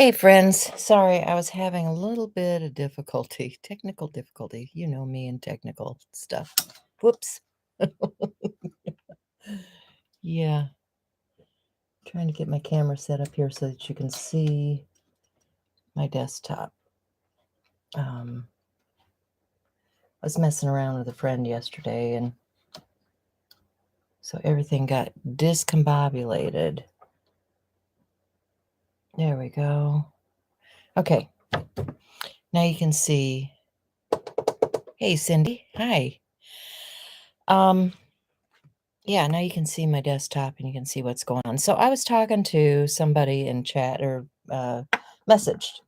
Hey, friends. Sorry, I was having a little bit of difficulty, technical difficulty. You know me and technical stuff. Whoops. Yeah, trying to get my camera set up here so that you can see my desktop. I was messing around with a friend yesterday, and so everything got discombobulated. There we go. Okay, now you can see. Hey, Cindy. Hi. Yeah, now you can see my desktop and you can see what's going on. So I was talking to somebody in chat or messaged,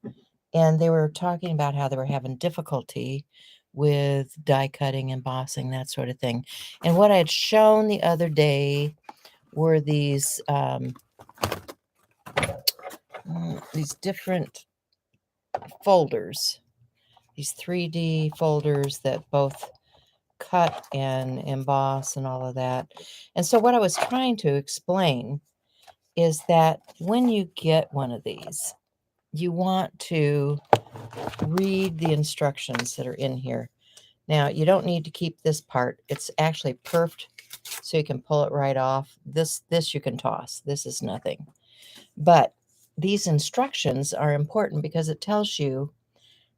and they were talking about how they were having difficulty with die cutting, embossing, that sort of thing. And what I had shown the other day were these different folders, these 3D folders that both cut and emboss and all of that. And so what I was trying to explain is that when you get one of these, you want to read the instructions that are in here. Now, you don't need to keep this part. It's actually perfed, so you can pull it right off. This you can toss. This is nothing. But these instructions are important because it tells you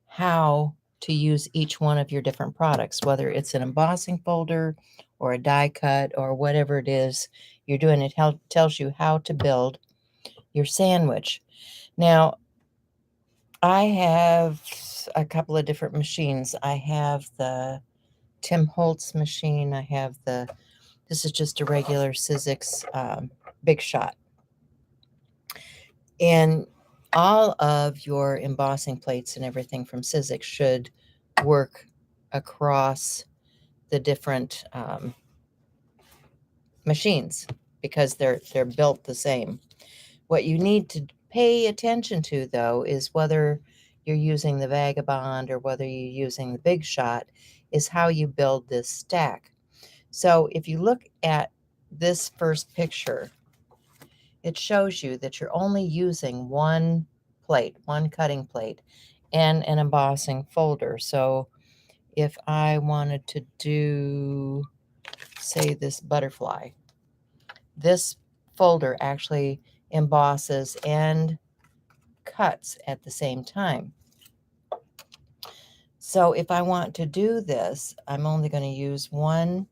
how to use each one of your different products, whether it's an embossing folder or a die cut or whatever it is you're doing. It tells you how to build your sandwich. Now, I have a couple of different machines. I have the Tim Holtz machine. I have this is just a regular Sizzix Big Shot. And all of your embossing plates and everything from Sizzix should work across the different machines because they're built the same. What you need to pay attention to, though, is whether you're using the Vagabond or whether you're using the Big Shot, is how you build this stack. So if you look at this first picture, it shows you that you're only using one plate, one cutting plate, and an embossing folder. So if I wanted to do, say, this butterfly, this folder actually embosses and cuts at the same time. So if I want to do this, I'm only going to use one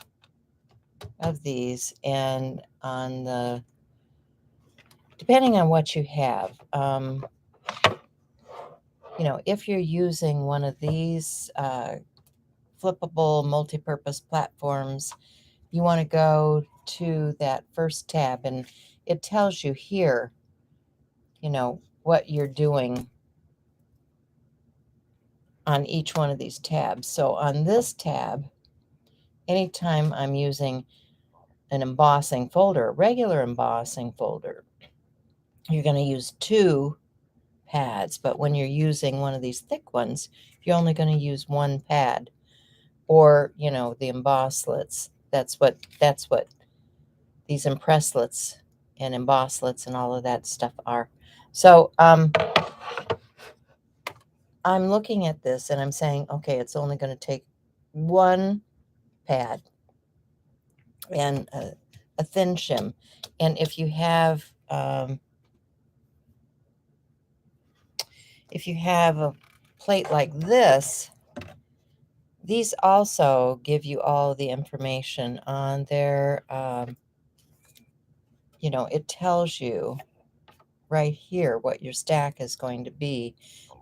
of these, and on the, depending on what you have, if you're using one of these flippable multi-purpose platforms, you want to go to that first tab, and it tells you here, what you're doing on each one of these tabs. So on this tab, anytime I'm using an embossing folder, a regular embossing folder, you're going to use 2 pads. But when you're using one of these thick ones, you're only going to use 1 pad, or, the embosslets. That's what these impresslets and embosslets and all of that stuff are. So I'm looking at this and I'm saying, okay, it's only going to take 1 pad and a thin shim. And if you have a plate like this, these also give you all the information on there. It tells you right here what your stack is going to be,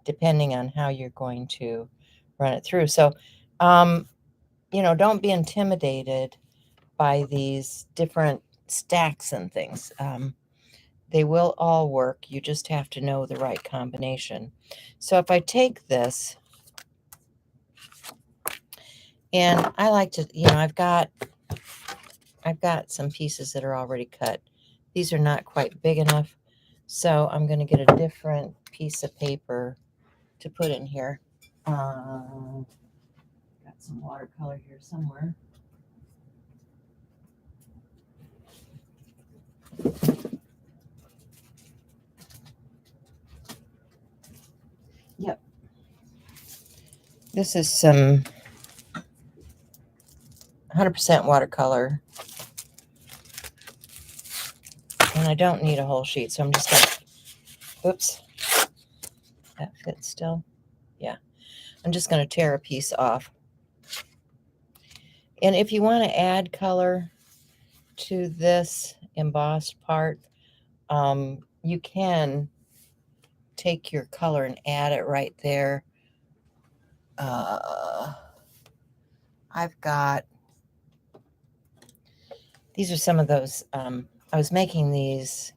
depending on how you're going to run it through. So, don't be intimidated by these different stacks and things. They will all work. You just have to know the right combination. So if I take this, and I like to, I've got some pieces that are already cut. These are not quite big enough, so I'm going to get a different piece of paper to put in here. Got some watercolor here somewhere. This is some 100% watercolor. And I don't need a whole sheet, so I'm just going to, whoops, that fits still. Yeah, I'm just going to tear a piece off. And if you want to add color to this embossed part, you can take your color and add it right there. I've got, these are some of those, I was making these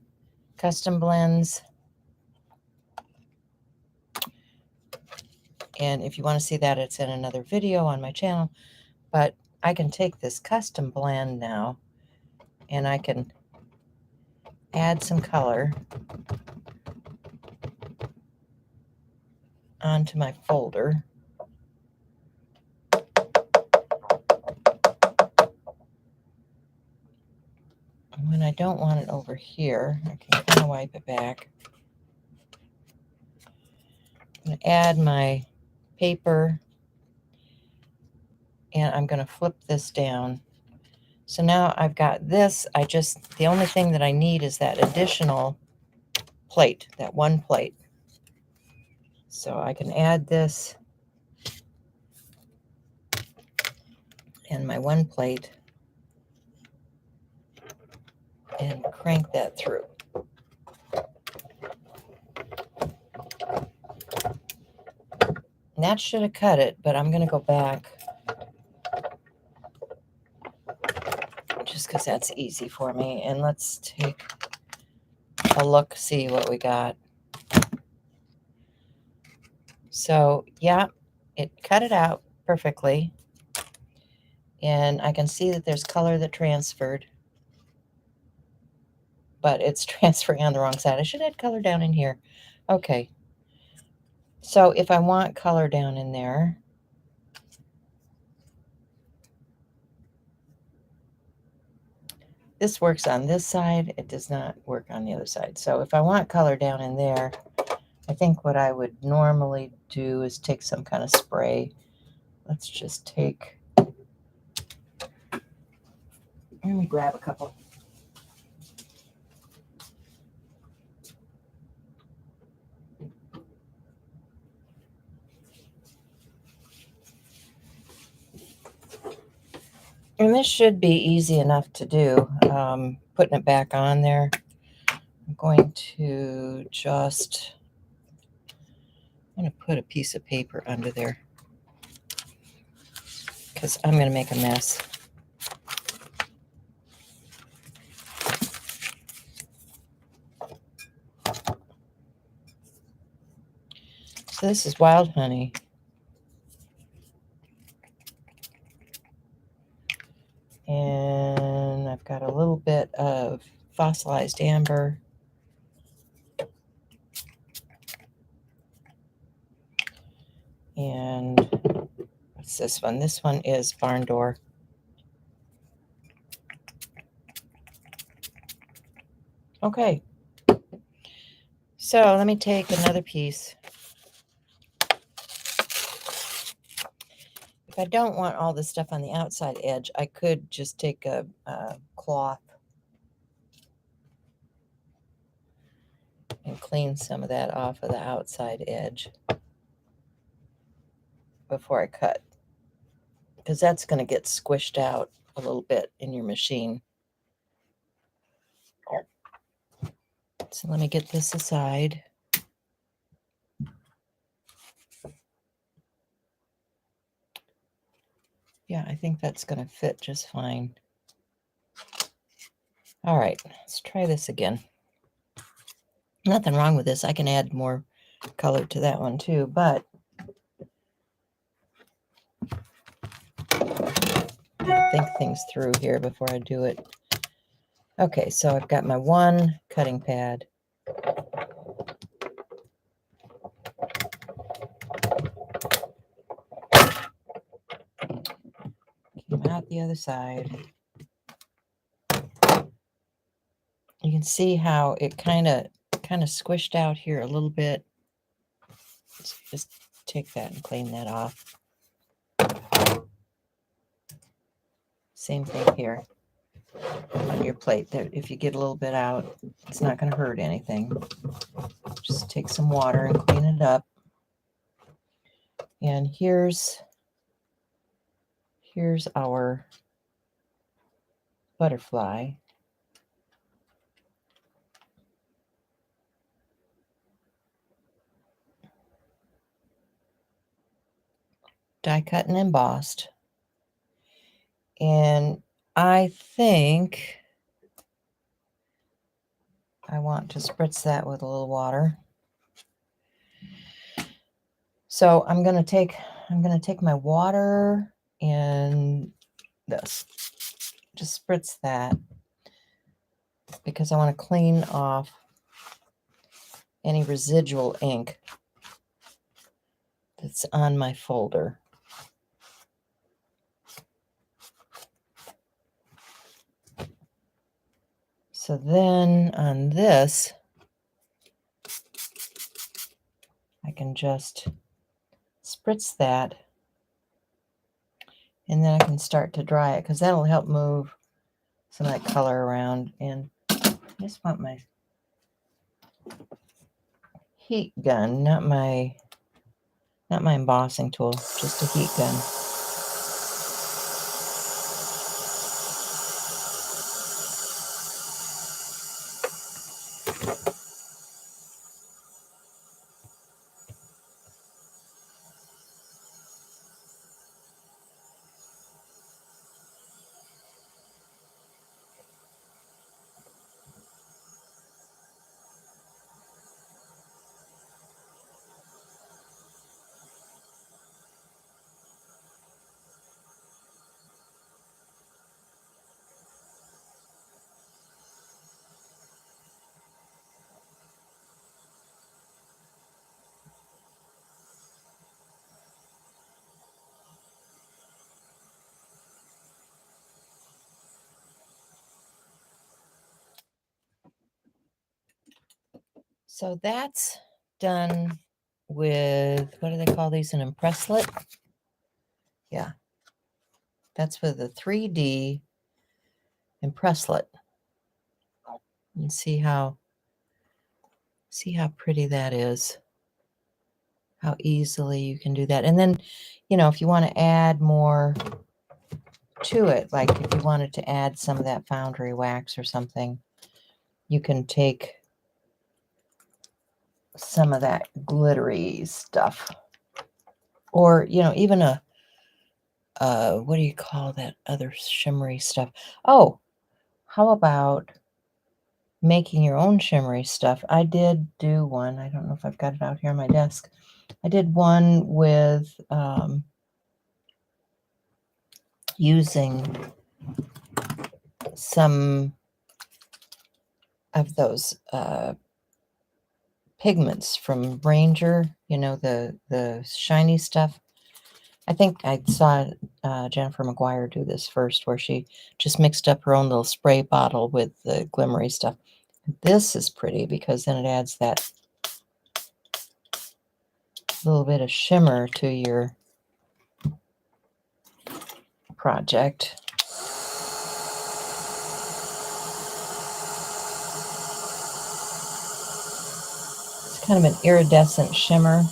custom blends. And if you want to see that, it's in another video on my channel. But I can take this custom blend now and I can add some color onto my folder. And when I don't want it over here, I can kind of wipe it back. I'm going to add my paper and I'm going to flip this down. So now I've got this. The only thing that I need is that additional plate, that one plate. So I can add this and my one plate and crank that through. And that should have cut it, but I'm going to go back just because that's easy for me. And let's take a look, see what we got. So yeah, it cut it out perfectly. And I can see that there's color that transferred, but it's transferring on the wrong side. I should add color down in here. Okay. So if I want color down in there, this works on this side. It does not work on the other side. So if I want color down in there, I think what I would normally do is take some kind of spray. Let's just take, let me grab a couple. And this should be easy enough to do, putting it back on there. I'm going to just, I'm going to put a piece of paper under there because I'm going to make a mess. So this is wild honey. And I've got a little bit of fossilized amber. And what's this one? This one is barn door. Okay. So let me take another piece. If I don't want all this stuff on the outside edge, I could just take a cloth and clean some of that off of the outside edge before I cut, because that's going to get squished out a little bit in your machine. So let me get this aside. Yeah, I think that's going to fit just fine. All right, let's try this again. Nothing wrong with this. I can add more color to that one too, but think things through here before I do it. Okay, so I've got my one cutting pad. Came out the other side. You can see how it kind of squished out here a little bit. Let's just take that and clean that off. Same thing here on your plate. If you get a little bit out, it's not going to hurt anything. Just take some water and clean it up. And here's our butterfly. Die cut and embossed. And I think I want to spritz that with a little water. So I'm going to take my water and this. Just spritz that because I want to clean off any residual ink that's on my folder. So then on this, I can just spritz that, and then I can start to dry it because that'll help move some of that color around. And I just want my heat gun, not my embossing tool, just a heat gun. So that's done with, what do they call these, an impresslet? Yeah, that's with a 3D impresslet. And see how pretty that is. How easily you can do that. And then, you know, if you want to add more to it, like if you wanted to add some of that foundry wax or something, you can take some of that glittery stuff, or, you know, even a what do you call that other shimmery stuff? Oh, how about making your own shimmery stuff? I did do one. I don't know if I've got it out here on my desk. I did one with using some of those pigments from Ranger, you know, the shiny stuff. I think I saw Jennifer McGuire do this first, where she just mixed up her own little spray bottle with the glimmery stuff. This is pretty because then it adds that little bit of shimmer to your project. It's kind of an iridescent shimmer.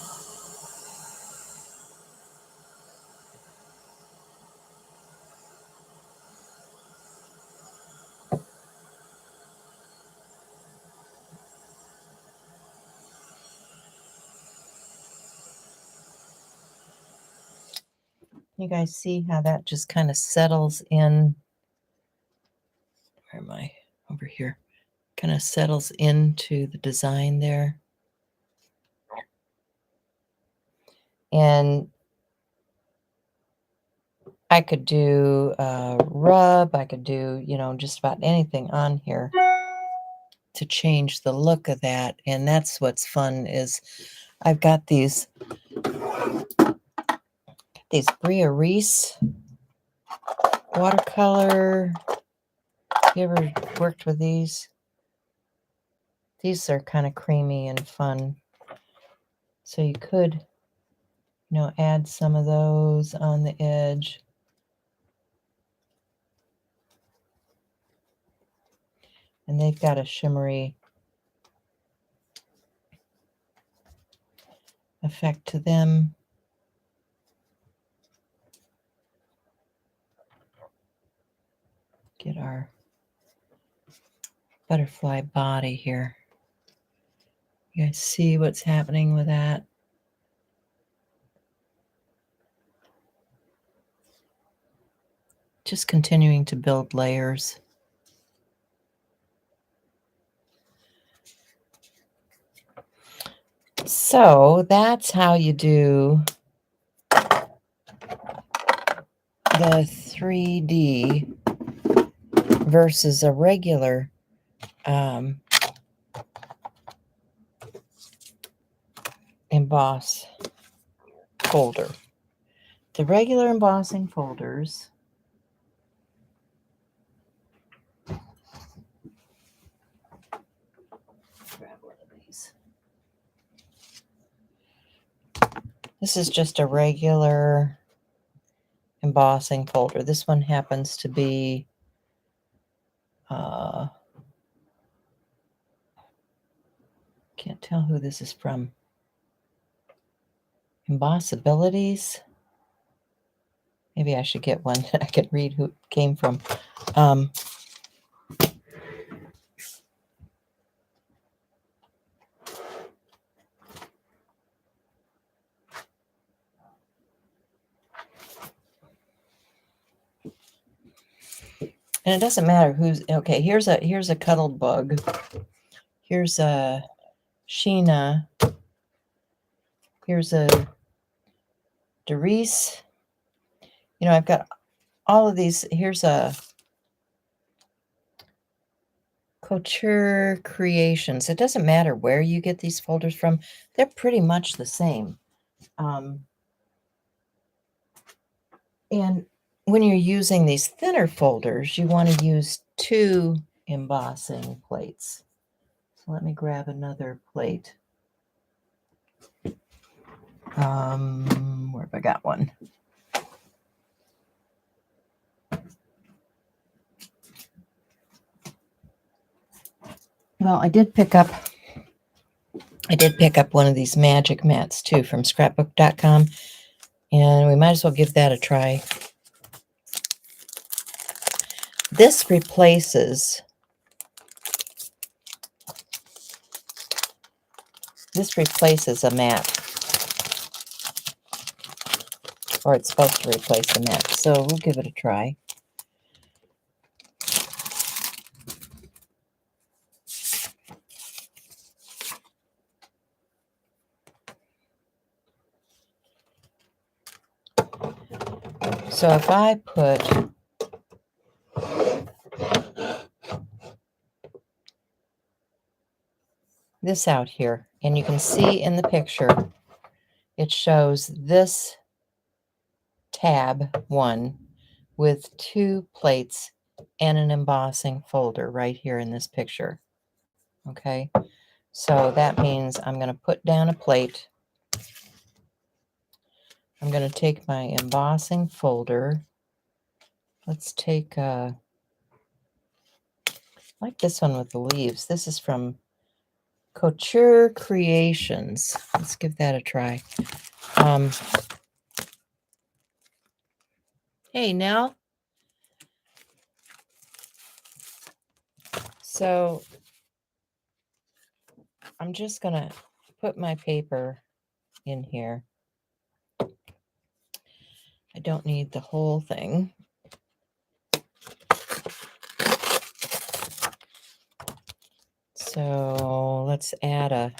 You guys see how that just kind of settles in? Where am I? Over here. Kind of settles into the design there. And I could do rub. I could do, you know, just about anything on here to change the look of that. And that's what's fun is I've got these Bria Reese watercolor. You ever worked with these? These are kind of creamy and fun. So you could, you know, add some of those on the edge. And they've got a shimmery effect to them. Get our butterfly body here. You guys see what's happening with that? Just continuing to build layers. So that's how you do the 3D versus a regular emboss folder. The regular embossing folders grab one of these. This is just a regular embossing folder. This one happens to be can't tell who this is from. Embossabilities. Maybe I should get one that I could read who it came from. And it doesn't matter who's okay. Here's a cuddled bug. Here's a Sheena. Here's a Doris. You know, I've got all of these. Here's a Couture Creations. It doesn't matter where you get these folders from. They're pretty much the same. And when you're using these thinner folders, you want to use 2 embossing plates. So let me grab another plate. Where have I got one? Well, I did pick up one of these magic mats too from scrapbook.com, and we might as well give that a try. This replaces a mat, or it's supposed to replace a mat, so we'll give it a try. So if I put this out here, and you can see in the picture, it shows this tab 1 with 2 plates and an embossing folder right here in this picture. Okay, so that means I'm going to put down a plate. I'm going to take my embossing folder. Let's take like this one with the leaves. This is from Couture Creations. Let's give that a try. Hey, Nell. So I'm just going to put my paper in here. I don't need the whole thing. So let's add a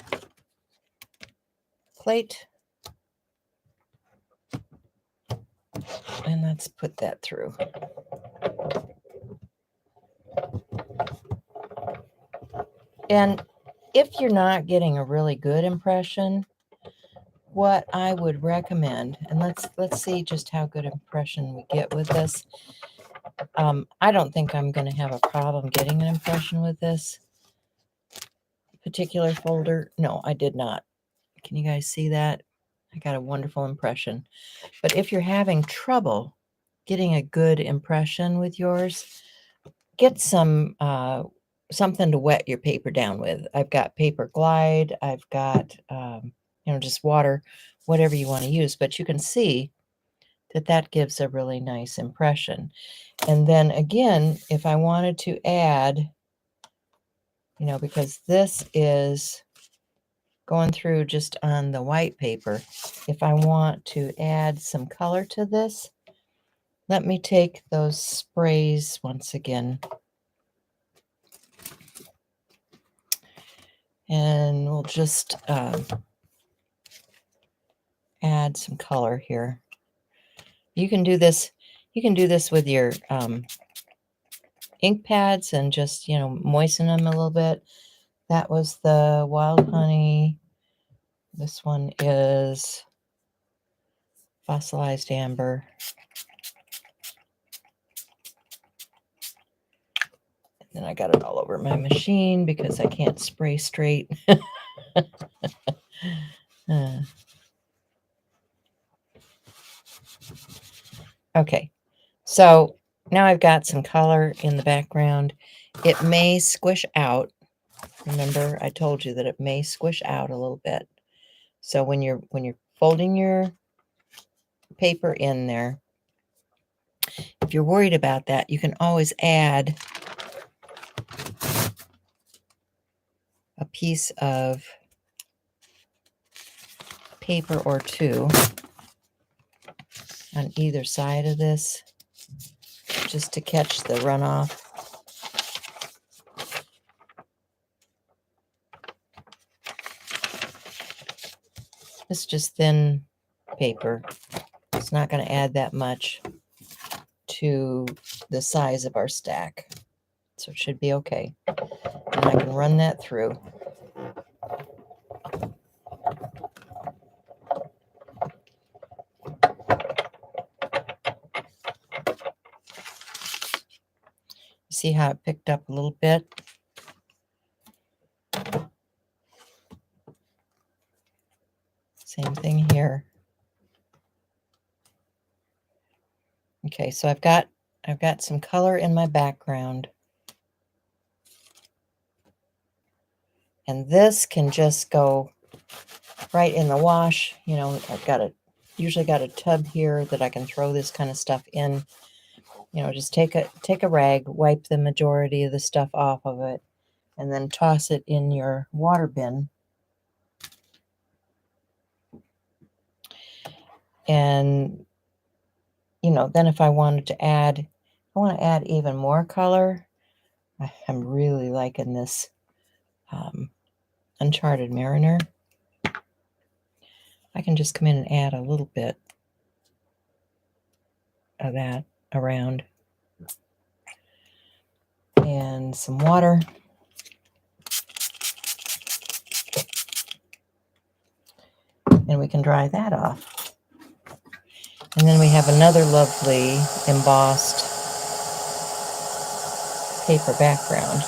plate. And let's put that through. And if you're not getting a really good impression, what I would recommend, and let's see just how good impression we get with this. I don't think I'm going to have a problem getting an impression with this particular folder. No, I did not. Can you guys see that? I got a wonderful impression. But if you're having trouble getting a good impression with yours, get some something to wet your paper down with. I've got paper glide. I've got, just water, whatever you want to use. But you can see that that gives a really nice impression. And then again, if I wanted to add, because this is going through just on the white paper, if I want to add some color to this, let me take those sprays once again. And we'll just add some color here. You can do this. You can do this with your ink pads and just, moisten them a little bit. That was the wild honey. This one is fossilized amber. And then I got it all over my machine because I can't spray straight. Okay, so now I've got some color in the background. It may squish out. Remember, I told you that it may squish out a little bit. So when you're folding your paper in there, if you're worried about that, you can always add a piece of paper or two on either side of this just to catch the runoff. This is just thin paper. It's not going to add that much to the size of our stack. So it should be okay. And I can run that through. See how it picked up a little bit? Same thing here. Okay, so I've got some color in my background. And this can just go right in the wash. I've usually got a tub here that I can throw this kind of stuff in. Just take a rag, wipe the majority of the stuff off of it, and then toss it in your water bin. And, then if I wanted to add, even more color. I'm really liking this Uncharted Mariner. I can just come in and add a little bit of that around. And some water. And we can dry that off. And then we have another lovely embossed paper background.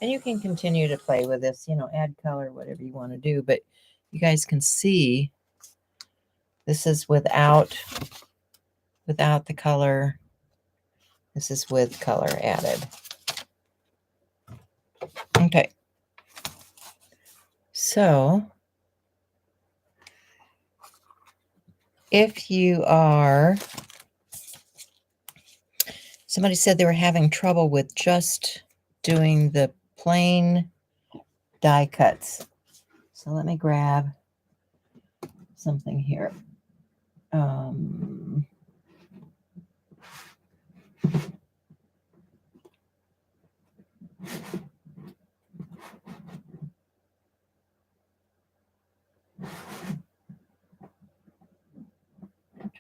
And you can continue to play with this, add color, whatever you want to do. But you guys can see this is without the color. This is with color added. Okay. So if you are, somebody said they were having trouble with just doing the plain die cuts. So let me grab something here.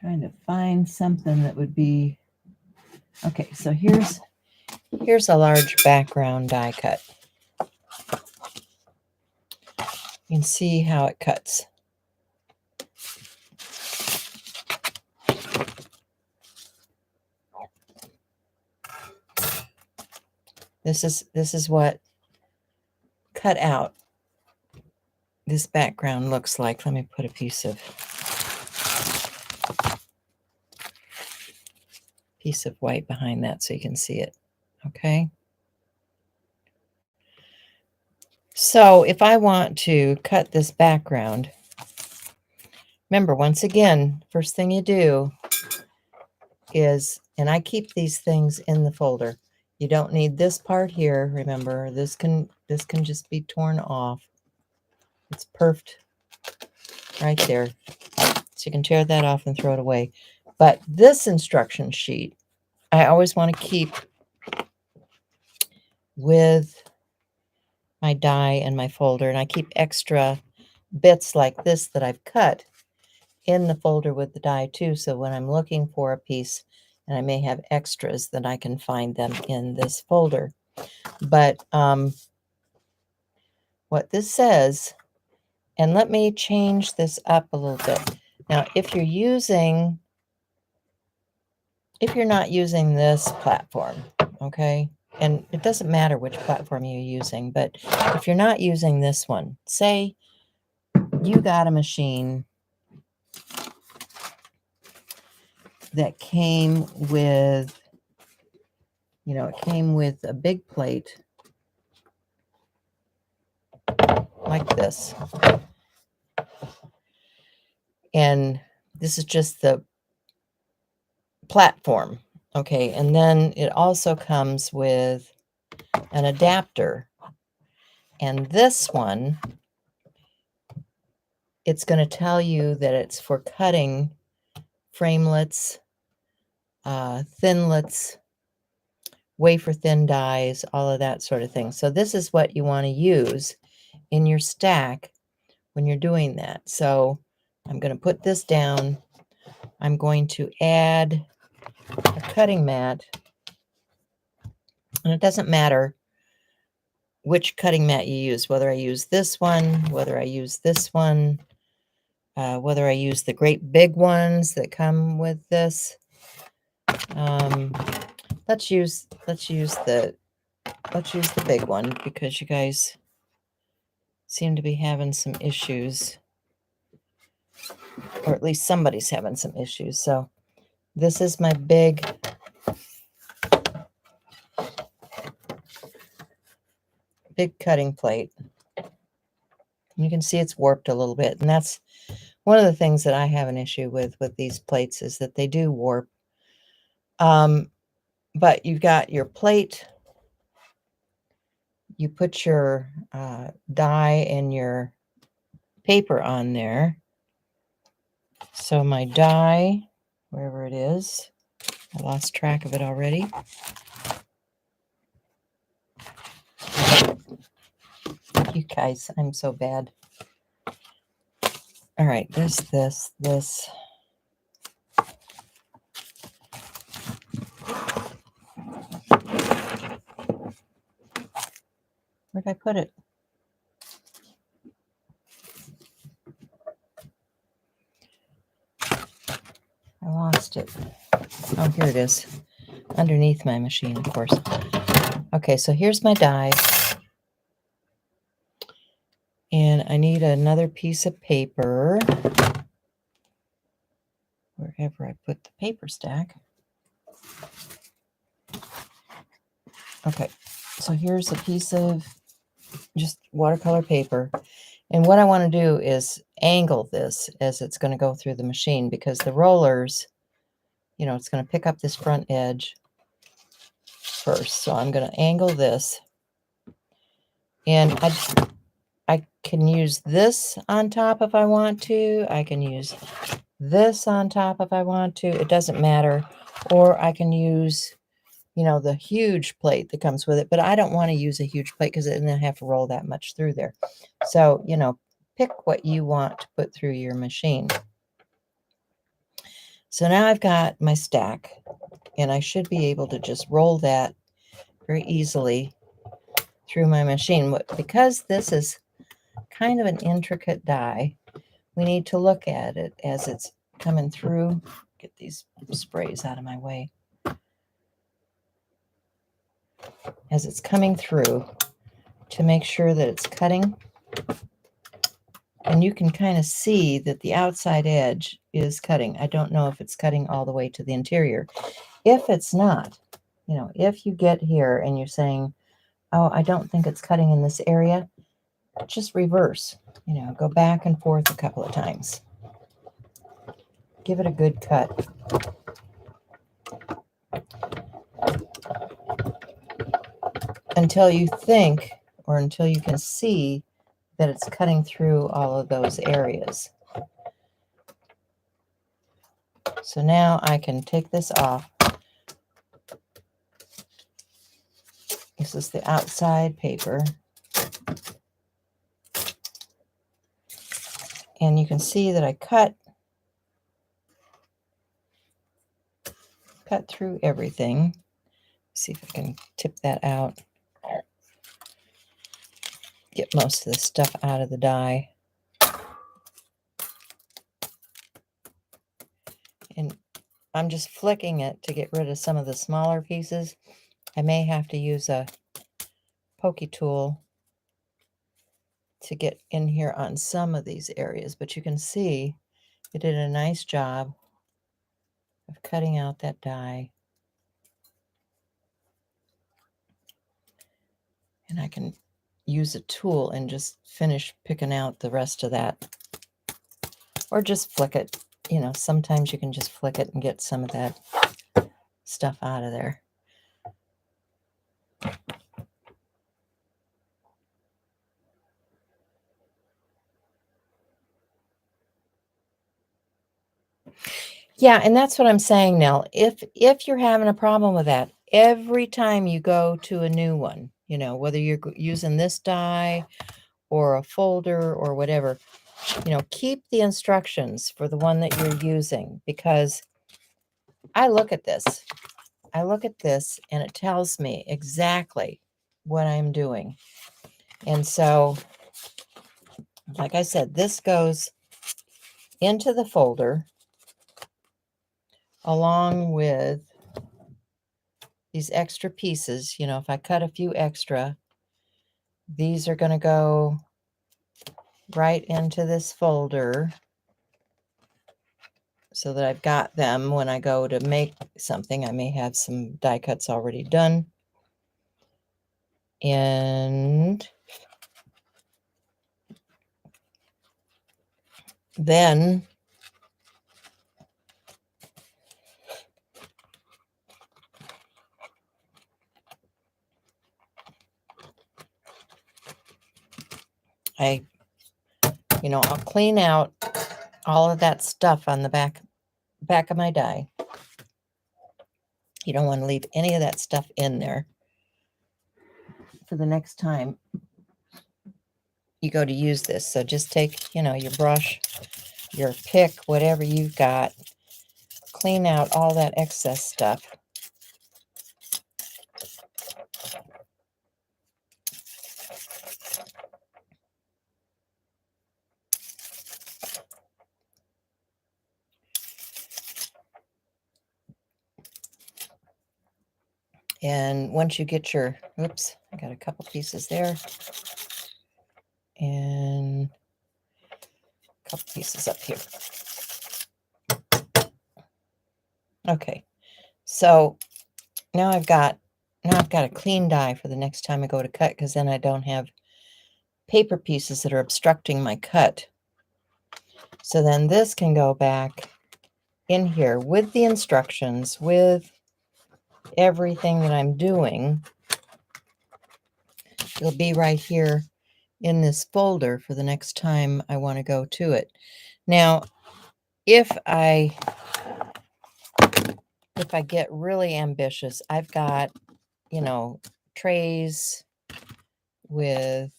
trying to find something that would be okay. So here's a large background die cut. You can see how it cuts. This is what cut out this background looks like. Let me put a piece of white behind that so you can see it. Okay. So if I want to cut this background, remember, once again, first thing you do is, and I keep these things in the folder. You don't need this part here. Remember, this can just be torn off. It's perfed right there. So you can tear that off and throw it away. But this instruction sheet, I always want to keep with my die and my folder. And I keep extra bits like this that I've cut in the folder with the die too. So when I'm looking for a piece, and I may have extras, then I can find them in this folder. But what this says, and let me change this up a little bit. Now, if you're not using this platform, okay, and it doesn't matter which platform you're using, but if you're not using this one, say you got a machine that came with, it came with a big plate like this. And this is just the platform, okay? And then it also comes with an adapter. And this one, it's going to tell you that it's for cutting framelits, thinlits, wafer thin dies, all of that sort of thing. So this is what you want to use in your stack when you're doing that. So I'm going to put this down. I'm going to add a cutting mat. And it doesn't matter which cutting mat you use, whether I use this one, whether I use this one, whether I use the great big ones that come with this. Let's use the big one because you guys seem to be having some issues, or at least somebody's having some issues. So this is my big cutting plate. You can see it's warped a little bit, and that's one of the things that I have an issue with these plates is that they do warp. But you've got your plate. You put your die and your paper on there. So my die, wherever it is, I lost track of it already. You guys, I'm so bad. All right, there's this. Where'd I put it? I lost it. Oh, here it is. Underneath my machine, of course. Okay, so here's my die. And I need another piece of paper. Wherever I put the paper stack. Okay, so here's a piece of just watercolor paper. And what I want to do is angle this as it's going to go through the machine because the rollers, it's going to pick up this front edge first. So I'm going to angle this. And I can use this on top if I want to. I can use this on top if I want to. It doesn't matter. Or I can use, the huge plate that comes with it. But I don't want to use a huge plate because then I have to roll that much through there. So, pick what you want to put through your machine. So now I've got my stack, and I should be able to just roll that very easily through my machine. But because this is kind of an intricate die, we need to look at it as it's coming through. Get these sprays out of my way. As it's coming through to make sure that it's cutting. And you can kind of see that the outside edge is cutting. I don't know if it's cutting all the way to the interior. If it's not, you know, if you get here and you're saying, oh, I don't think it's cutting in this area, just reverse, you know, go back and forth a couple of times. Give it a good cut. Until you think, or until you can see that it's cutting through all of those areas. So now I can take this off. This is the outside paper. And you can see that I cut through everything. See if I can tip that out. Get most of the stuff out of the die. And I'm just flicking it to get rid of some of the smaller pieces. I may have to use a pokey tool to get in here on some of these areas, but you can see it did a nice job of cutting out that die. And I can use a tool and just finish picking out the rest of that. Or just flick it. You know, sometimes you can just flick it and get some of that stuff out of there. Yeah, and that's what I'm saying, Nell. If you're having a problem with that, every time you go to a new one, you know, whether you're using this die or a folder or whatever, you know, keep the instructions for the one that you're using, because I look at this. I look at this and it tells me exactly what I'm doing. And so, like I said, this goes into the folder along with these extra pieces. You know, if I cut a few extra, these are going to go right into this folder so that I've got them when I go to make something. I may have some die cuts already done. And then I'll clean out all of that stuff on the back of my die. You don't want to leave any of that stuff in there for the next time you go to use this. So just take, you know, your brush, your pick, whatever you've got, clean out all that excess stuff. And once you get your, oops, I got a couple pieces there. And a couple pieces up here. Okay, so now I've got a clean die for the next time I go to cut, because then I don't have paper pieces that are obstructing my cut. So then this can go back in here with the instructions, with everything that I'm doing. It'll be right here in this folder for the next time I want to go to it. Now, if I get really ambitious, I've got, you know, trays with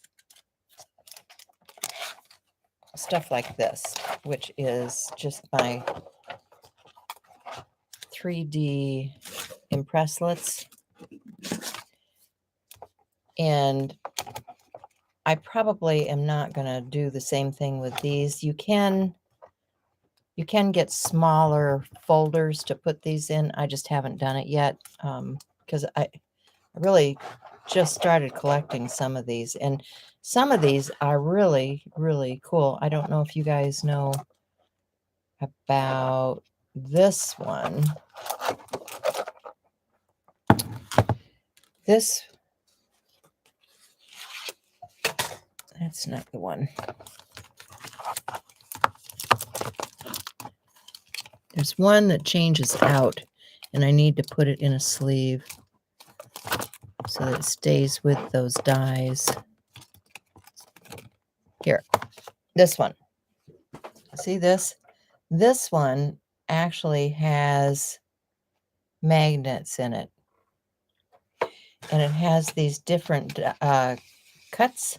stuff like this, which is just my 3D impresslets. And I probably am not going to do the same thing with these. You can get smaller folders to put these in. I just haven't done it yet because I really just started collecting some of these. And some of these are really, really cool. I don't know if you guys know about this one. That's not the one. There's one that changes out, and I need to put it in a sleeve so that it stays with those dies. Here, this one. See this? This one actually has magnets in it. And it has these different cuts.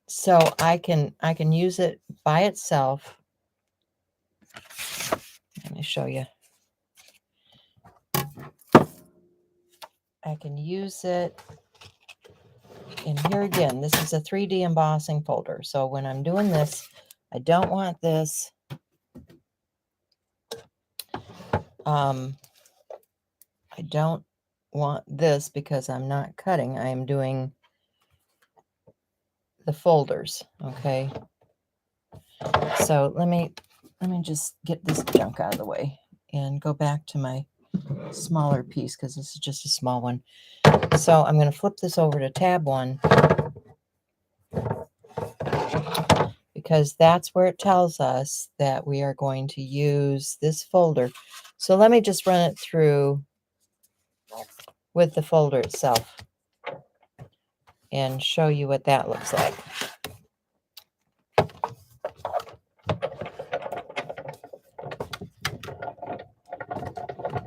So I can use it by itself. Let me show you. I can use it. And here again, this is a 3D embossing folder. So when I'm doing this, I don't want this. I don't want this because I'm not cutting. I am doing the folders. Okay. So let me just get this junk out of the way and go back to my smaller piece because this is just a small one. So I'm going to flip this over to tab 1 because that's where it tells us that we are going to use this folder. So let me just run it through with the folder itself and show you what that looks like.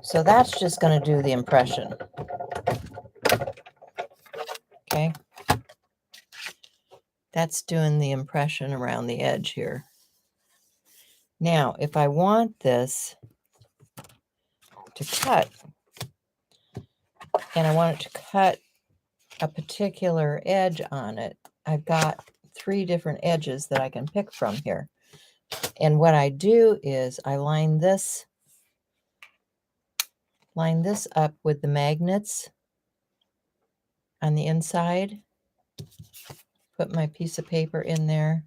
So that's just going to do the impression. Okay. That's doing the impression around the edge here. Now, if I want this to cut, and I want it to cut a particular edge on it, I've got 3 different edges that I can pick from here. And what I do is I line this up with the magnets on the inside, put my piece of paper in there,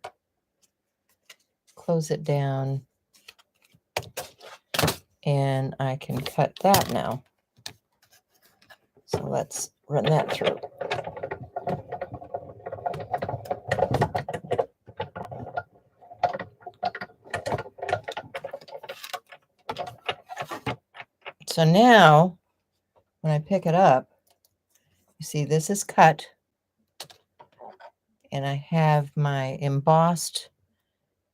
close it down, and I can cut that now. So let's run that through. So now, when I pick it up, you see this is cut, and I have my embossed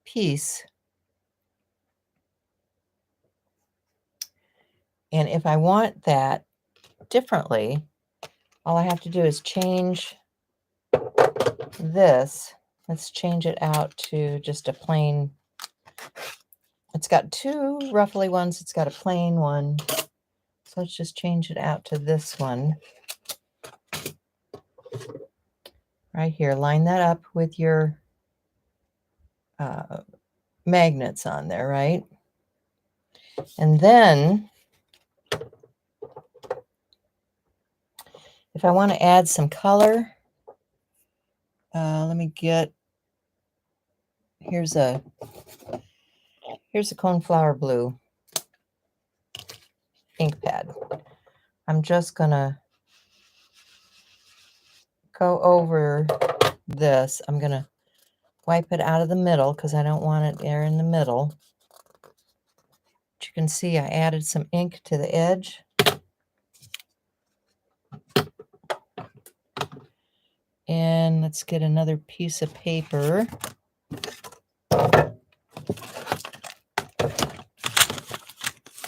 piece. And if I want that differently, all I have to do is change this. Let's change it out to just a plain. It's got 2 ruffly ones. It's got a plain one. So let's just change it out to this one. Right here. Line that up with your magnets on there, right? And then if I want to add some color, let me get, here's a cornflower blue ink pad. I'm just going to go over this. I'm going to wipe it out of the middle because I don't want it there in the middle. But you can see I added some ink to the edge. And let's get another piece of paper.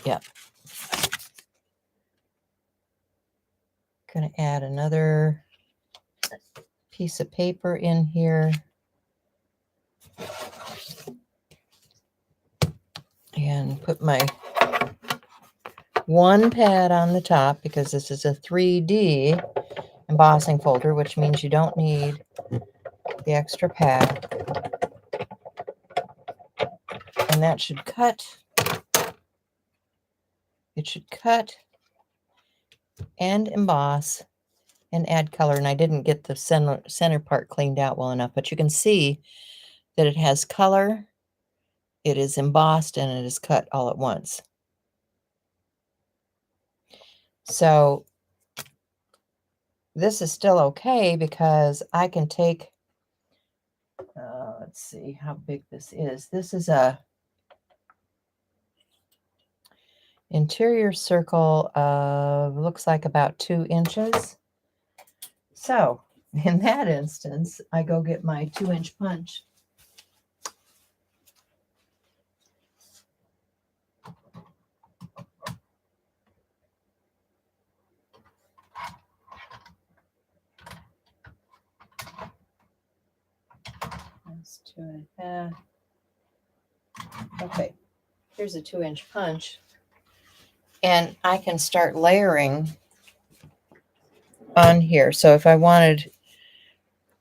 Yeah. Going to add another piece of paper in here. And put my one pad on the top because this is a 3D embossing folder, which means you don't need the extra pad. And that should cut. It should cut and emboss and add color. And I didn't get the center part cleaned out well enough, but you can see that it has color, it is embossed, and it is cut all at once. So this is still okay because I can take, let's see how big this is. This is a interior circle of, looks like about 2 inches. So in that instance, I go get my 2-inch punch. That's 2.5. Okay, here's a 2-inch punch. And I can start layering on here. So if I wanted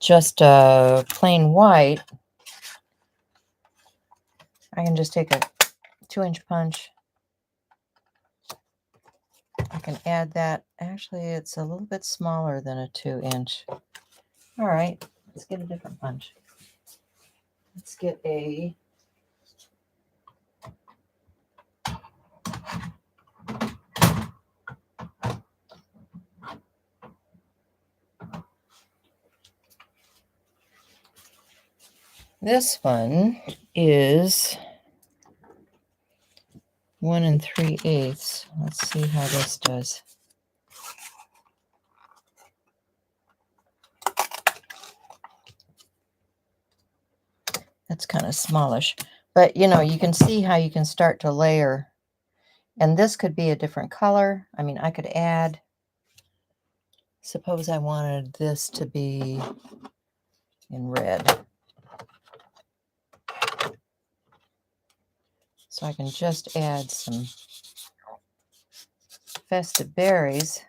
just a plain white, I can just take a 2-inch punch. I can add that. Actually, it's a little bit smaller than a 2-inch. All right, let's get a different punch. Let's get a this one is 1 3/8. Let's see how this does. That's kind of smallish, but you know, you can see how you can start to layer, and this could be a different color. I mean, I could add, suppose I wanted this to be in red. So I can just add some festive berries.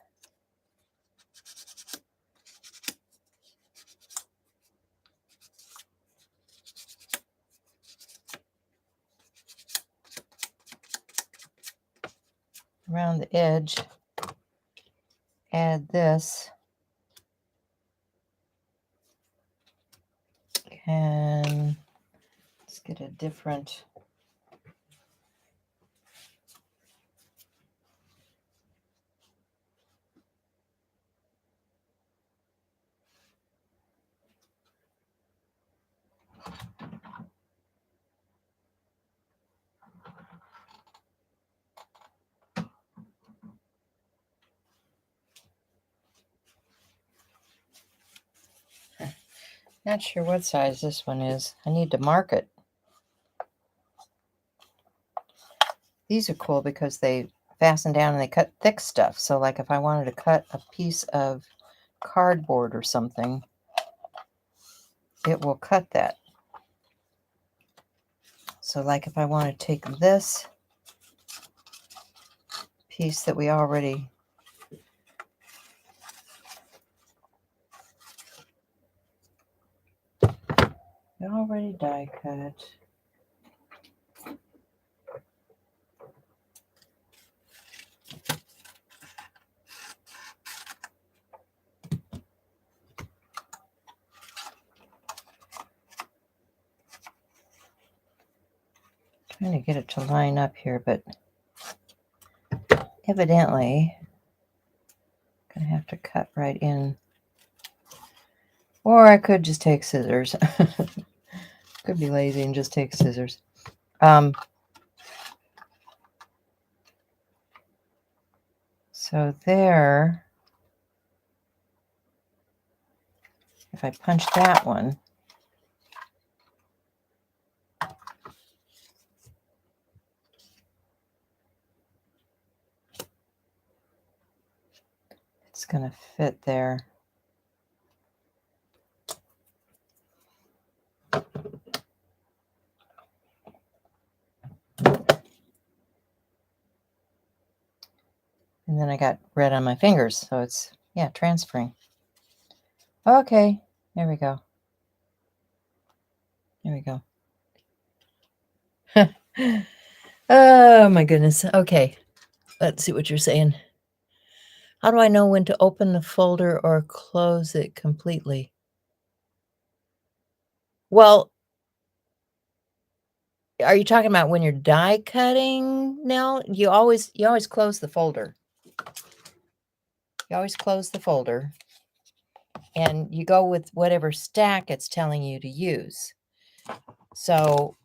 Around the edge, add this, and let's get a different, not sure what size this one is. I need to mark it. These are cool because they fasten down and they cut thick stuff. So like if I wanted to cut a piece of cardboard or something, it will cut that. So like if I want to take this piece that we already die cut. Trying to get it to line up here, but evidently I'm gonna have to cut right in. Or I could just take scissors. Could be lazy and just take scissors. So there, if I punch that one, it's going to fit there. And then I got red on my fingers, so it's, yeah, transferring. Okay, there we go. There we go. Oh my goodness. Okay, let's see what you're saying. How do I know when to open the folder or close it completely? Well, are you talking about when you're die cutting now? You always close the folder. You always close the folder and you go with whatever stack it's telling you to use. So,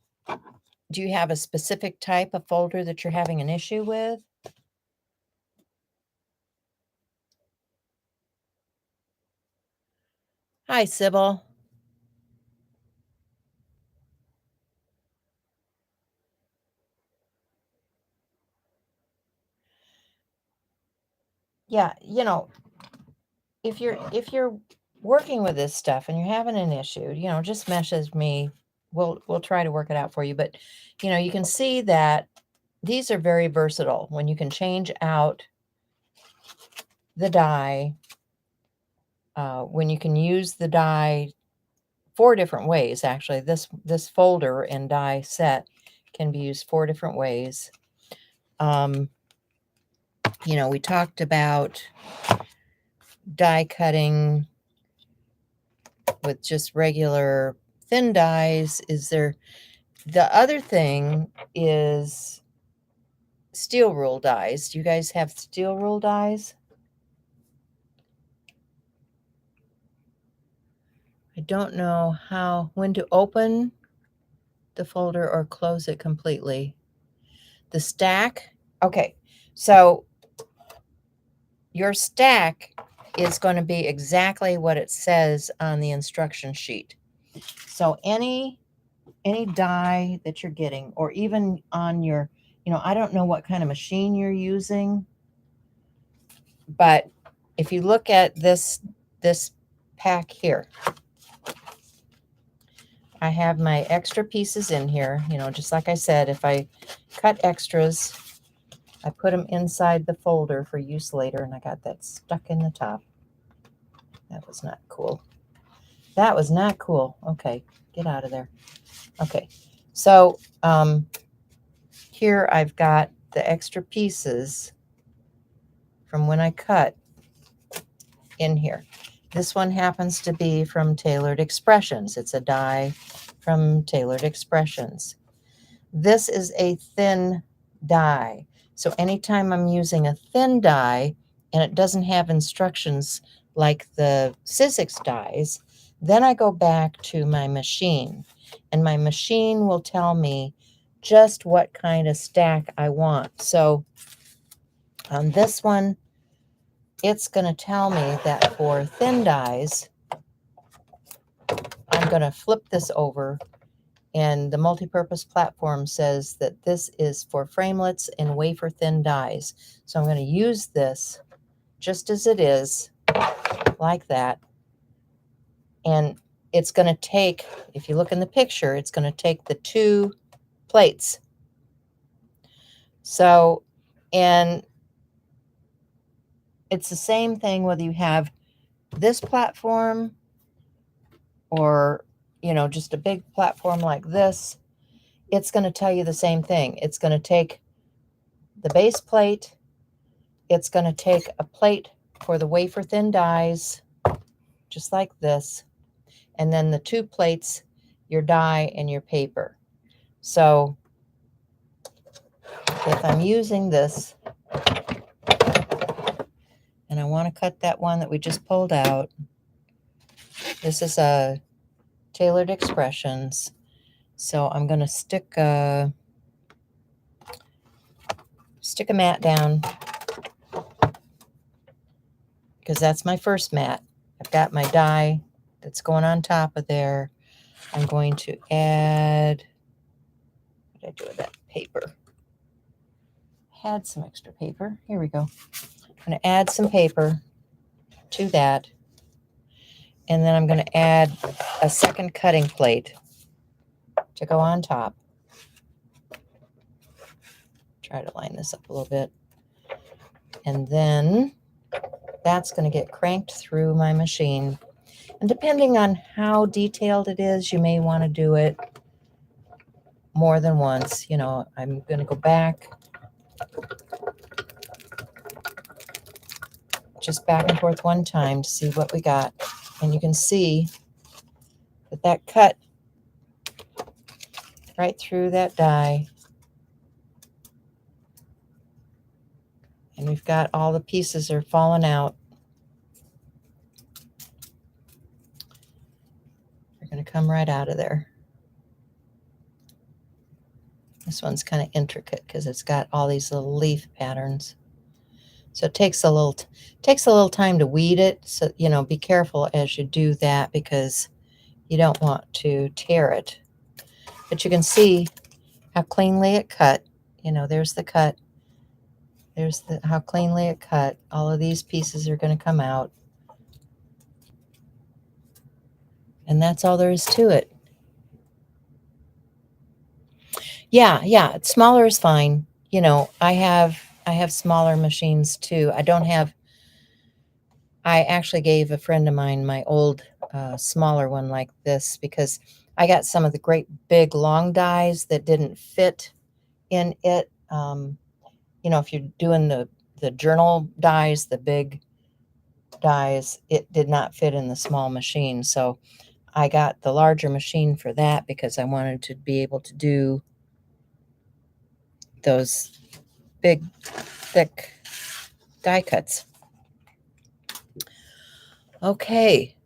do you have a specific type of folder that you're having an issue with? Hi, Sybil. Yeah, you know, if you're working with this stuff and you're having an issue, you know, just message me. We'll try to work it out for you. But you know, you can see that these are very versatile when you can change out the die, when you can use the die 4 different ways. Actually, this folder and die set can be used 4 different ways. You know, we talked about die cutting with just regular thin dies. The other thing is steel rule dies. Do you guys have steel rule dies? I don't know when to open the folder or close it completely. The stack. Okay, so your stack is going to be exactly what it says on the instruction sheet. So any die that you're getting, or even on your, you know, I don't know what kind of machine you're using, but if you look at this pack here, I have my extra pieces in here. You know, just like I said, if I cut extras, I put them inside the folder for use later, and I got that stuck in the top. That was not cool. That was not cool. Okay, get out of there. Okay, so here I've got the extra pieces from when I cut in here. This one happens to be from Tailored Expressions. It's a die from Tailored Expressions. This is a thin die. So anytime I'm using a thin die and it doesn't have instructions like the Sizzix dies, then I go back to my machine, and my machine will tell me just what kind of stack I want. So on this one, it's going to tell me that for thin dies, I'm going to flip this over, and the multipurpose platform says that this is for framelits and wafer thin dies. So I'm going to use this just as it is, like that. And it's going to take, if you look in the picture, it's going to take the 2 plates. So, and it's the same thing whether you have this platform or, you know, just a big platform like this. It's going to tell you the same thing. It's going to take the base plate. It's going to take a plate for the wafer thin dies, just like this. And then the 2 plates, your die and your paper. So if I'm using this and I want to cut that one that we just pulled out, this is a Tailored Expressions. So I'm going to stick a mat down, because that's my first mat. I've got my die that's going on top of there. I'm going to add, what did I do with that paper? Had some extra paper. Here we go. I'm going to add some paper to that. And then I'm going to add a second cutting plate to go on top. Try to line this up a little bit. And then that's going to get cranked through my machine. And depending on how detailed it is, you may want to do it more than once. You know, I'm going to go back, just back and forth one time to see what we got. And you can see that that cut right through that die. And we've got all the pieces are falling out. They're going to come right out of there. This one's kind of intricate because it's got all these little leaf patterns. So it takes a little time to weed it. So, you know, be careful as you do that because you don't want to tear it. But you can see how cleanly it cut. You know, there's the cut. There's how cleanly it cut. All of these pieces are going to come out. And that's all there is to it. Yeah, smaller is fine. You know, I have smaller machines too. I actually gave a friend of mine my old smaller one like this because I got some of the great big long dies that didn't fit in it. You know, if you're doing the journal dies, the big dies, it did not fit in the small machine. So I got the larger machine for that because I wanted to be able to do those big, thick die cuts. Okay.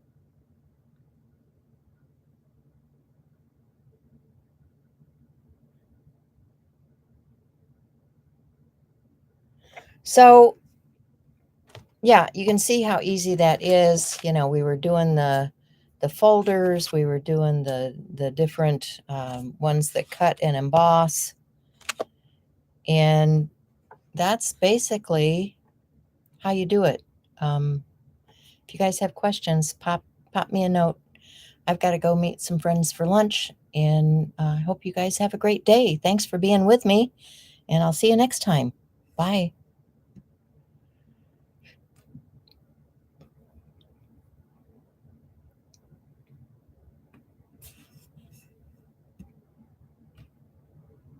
So, yeah, you can see how easy that is. You know, we were doing the folders, we were doing the different ones that cut and emboss. And that's basically how you do it. If you guys have questions, pop me a note. I've got to go meet some friends for lunch, and I hope you guys have a great day. Thanks for being with me, and I'll see you next time. Bye.